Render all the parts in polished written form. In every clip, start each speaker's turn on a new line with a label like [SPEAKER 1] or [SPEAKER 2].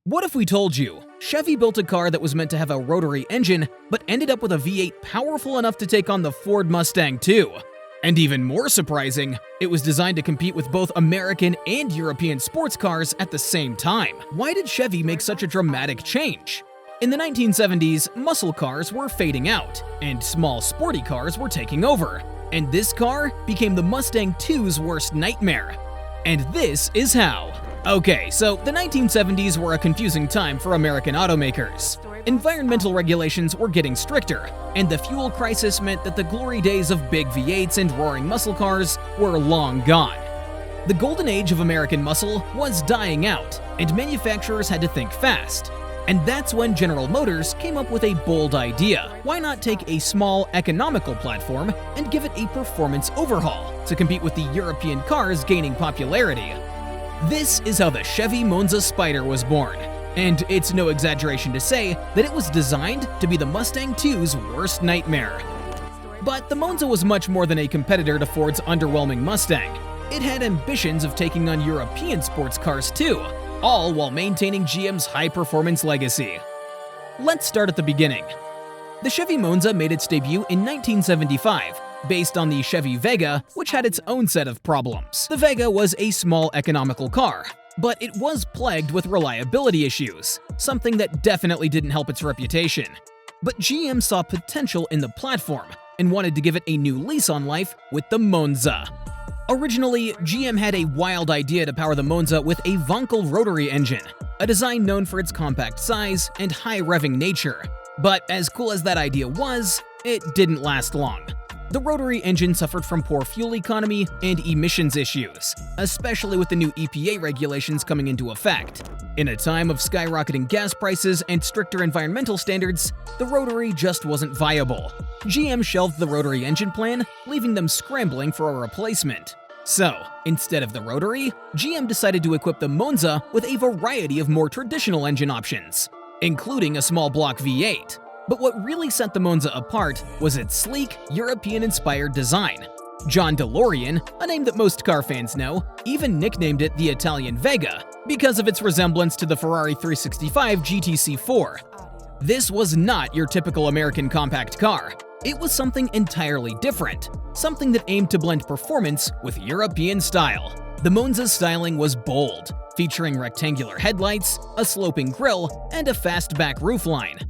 [SPEAKER 1] What if we told you Chevy built a car that was meant to have a rotary engine, but ended up with a V8 powerful enough to take on the Ford Mustang too? And even more surprising, it was designed to compete with both American and European sports cars at the same time. Why did Chevy make such a dramatic change? In the 1970s, muscle cars were fading out, and small sporty cars were taking over. And this car became the Mustang II's worst nightmare. And this is how. Okay, so the 1970s were a confusing time for American automakers. Environmental regulations were getting stricter, and the fuel crisis meant that the glory days of big V8s and roaring muscle cars were long gone. The golden age of American muscle was dying out, and manufacturers had to think fast. And that's when General Motors came up with a bold idea. Why not take a small, economical platform and give it a performance overhaul to compete with the European cars gaining popularity? This is how the Chevy Monza Spyder was born, and it's no exaggeration to say that it was designed to be the Mustang II's worst nightmare. But the Monza was much more than a competitor to Ford's underwhelming Mustang. It had ambitions of taking on European sports cars too, all while maintaining GM's high-performance legacy. Let's start at the beginning. The Chevy Monza made its debut in 1975, based on the Chevy Vega, which had its own set of problems. The Vega was a small economical car, but it was plagued with reliability issues, something that definitely didn't help its reputation. But GM saw potential in the platform and wanted to give it a new lease on life with the Monza. Originally, GM had a wild idea to power the Monza with a Vonkel rotary engine, a design known for its compact size and high revving nature. But as cool as that idea was, it didn't last long. The rotary engine suffered from poor fuel economy and emissions issues, especially with the new EPA regulations coming into effect. In a time of skyrocketing gas prices and stricter environmental standards, the rotary just wasn't viable. GM shelved the rotary engine plan, leaving them scrambling for a replacement. So, instead of the rotary, GM decided to equip the Monza with a variety of more traditional engine options, including a small block V8. But what really set the Monza apart was its sleek, European-inspired design. John DeLorean, a name that most car fans know, even nicknamed it the Italian Vega because of its resemblance to the Ferrari 365 GTC4. This was not your typical American compact car. It was something entirely different, something that aimed to blend performance with European style. The Monza's styling was bold, featuring rectangular headlights, a sloping grille, and a fastback roofline.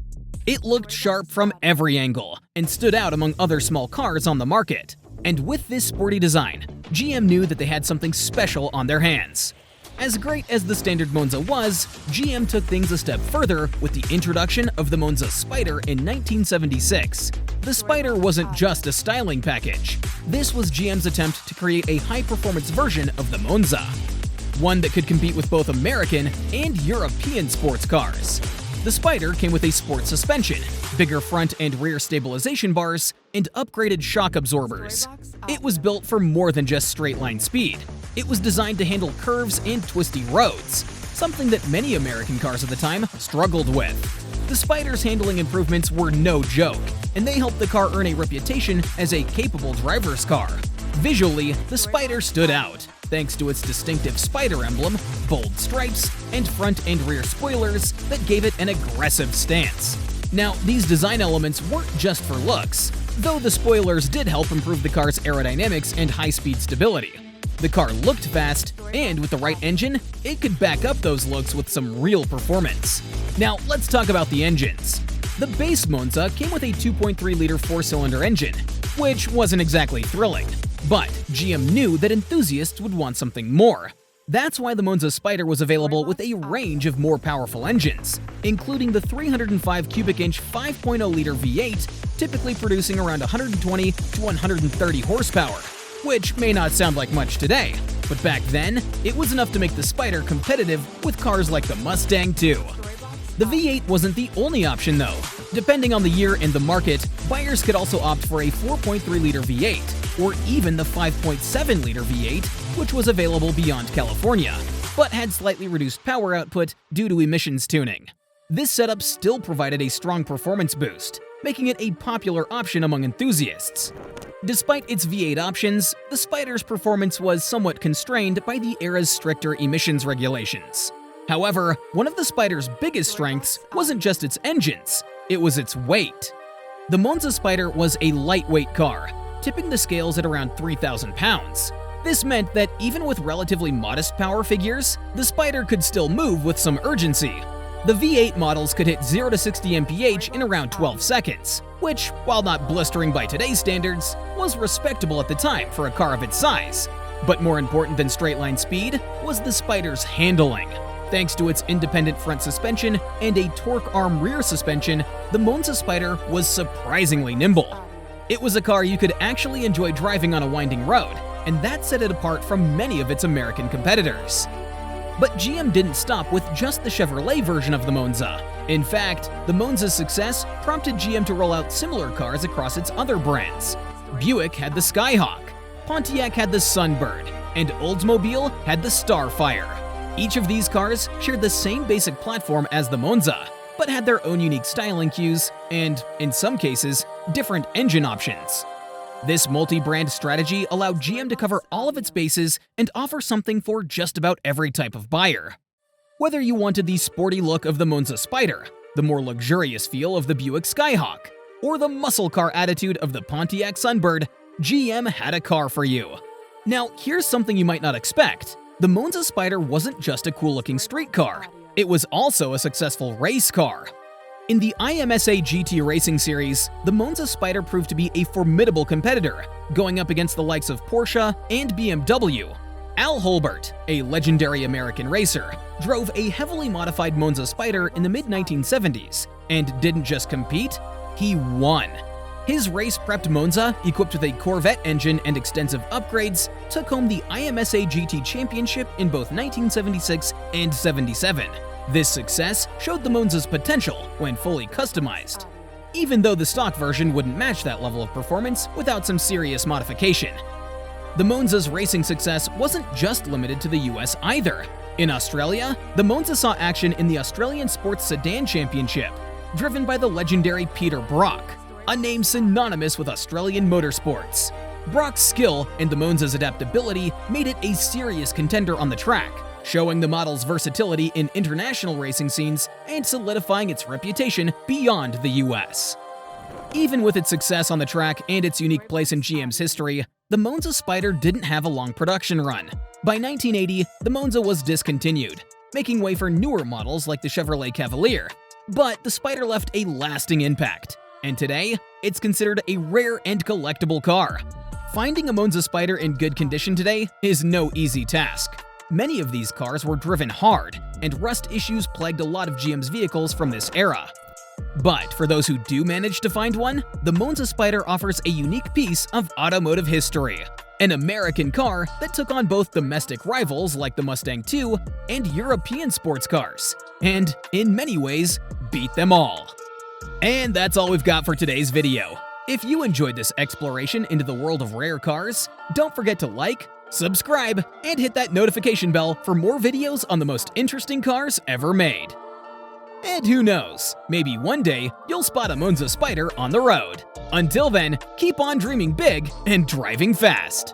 [SPEAKER 1] It looked sharp from every angle and stood out among other small cars on the market. And with this sporty design, GM knew that they had something special on their hands. As great as the standard Monza was, GM took things a step further with the introduction of the Monza Spyder in 1976. The Spyder wasn't just a styling package. This was GM's attempt to create a high-performance version of the Monza, one that could compete with both American and European sports cars. The Spyder came with a sport suspension, bigger front and rear stabilization bars, and upgraded shock absorbers. It was built for more than just straight-line speed. It was designed to handle curves and twisty roads, something that many American cars at the time struggled with. The Spyder's handling improvements were no joke, and they helped the car earn a reputation as a capable driver's car. Visually, the Spyder stood out, thanks to its distinctive Spyder emblem, bold stripes, and front and rear spoilers that gave it an aggressive stance. Now, these design elements weren't just for looks, though the spoilers did help improve the car's aerodynamics and high-speed stability. The car looked fast, and with the right engine, it could back up those looks with some real performance. Now, let's talk about the engines. The base Monza came with a 2.3-liter four-cylinder engine, which wasn't exactly thrilling. But GM knew that enthusiasts would want something more. That's why the Monza Spyder was available with a range of more powerful engines, including the 305 cubic inch 5.0-liter V8, typically producing around 120 to 130 horsepower, which may not sound like much today, but back then, it was enough to make the Spyder competitive with cars like the Mustang II. The V8 wasn't the only option though. Depending on the year and the market, buyers could also opt for a 4.3-liter V8, or even the 5.7-liter V8, which was available beyond California, but had slightly reduced power output due to emissions tuning. This setup still provided a strong performance boost, making it a popular option among enthusiasts. Despite its V8 options, the Spyder's performance was somewhat constrained by the era's stricter emissions regulations. However, one of the Spyder's biggest strengths wasn't just its engines, it was its weight. The Monza Spyder was a lightweight car, tipping the scales at around 3,000 pounds. This meant that even with relatively modest power figures, the Spyder could still move with some urgency. The V8 models could hit 0 to 60 mph in around 12 seconds, which, while not blistering by today's standards, was respectable at the time for a car of its size. But more important than straight-line speed was the Spyder's handling. Thanks to its independent front suspension and a torque arm rear suspension, the Monza Spyder was surprisingly nimble. It was a car you could actually enjoy driving on a winding road, and that set it apart from many of its American competitors. But GM didn't stop with just the Chevrolet version of the Monza. In fact, the Monza's success prompted GM to roll out similar cars across its other brands. Buick had the Skyhawk, Pontiac had the Sunbird, and Oldsmobile had the Starfire. Each of these cars shared the same basic platform as the Monza, but had their own unique styling cues and, in some cases, different engine options. This multi-brand strategy allowed GM to cover all of its bases and offer something for just about every type of buyer. Whether you wanted the sporty look of the Monza Spyder, the more luxurious feel of the Buick Skyhawk, or the muscle car attitude of the Pontiac Sunbird, GM had a car for you. Now, here's something you might not expect. The Monza Spyder wasn't just a cool-looking street car, it was also a successful race car. In the IMSA GT Racing Series, the Monza Spyder proved to be a formidable competitor, going up against the likes of Porsche and BMW. Al Holbert, a legendary American racer, drove a heavily modified Monza Spyder in the mid-1970s, and didn't just compete, he won. His race-prepped Monza, equipped with a Corvette engine and extensive upgrades, took home the IMSA GT Championship in both 1976 and 77. This success showed the Monza's potential when fully customized, even though the stock version wouldn't match that level of performance without some serious modification. The Monza's racing success wasn't just limited to the US either. In Australia, the Monza saw action in the Australian Sports Sedan Championship, driven by the legendary Peter Brock, a name synonymous with Australian motorsports. Brock's skill and the Monza's adaptability made it a serious contender on the track, showing the model's versatility in international racing scenes and solidifying its reputation beyond the US. Even with its success on the track and its unique place in GM's history, the Monza Spyder didn't have a long production run. By 1980, the Monza was discontinued, making way for newer models like the Chevrolet Cavalier. But the Spyder left a lasting impact, and today, it's considered a rare and collectible car. Finding a Monza Spyder in good condition today is no easy task. Many of these cars were driven hard, and rust issues plagued a lot of GM's vehicles from this era. But for those who do manage to find one, the Monza Spyder offers a unique piece of automotive history. An American car that took on both domestic rivals like the Mustang II and European sports cars, and in many ways, beat them all. And that's all we've got for today's video. If you enjoyed this exploration into the world of rare cars, don't forget to like, subscribe, and hit that notification bell for more videos on the most interesting cars ever made. And who knows, maybe one day you'll spot a Monza Spyder on the road. Until then, keep on dreaming big and driving fast.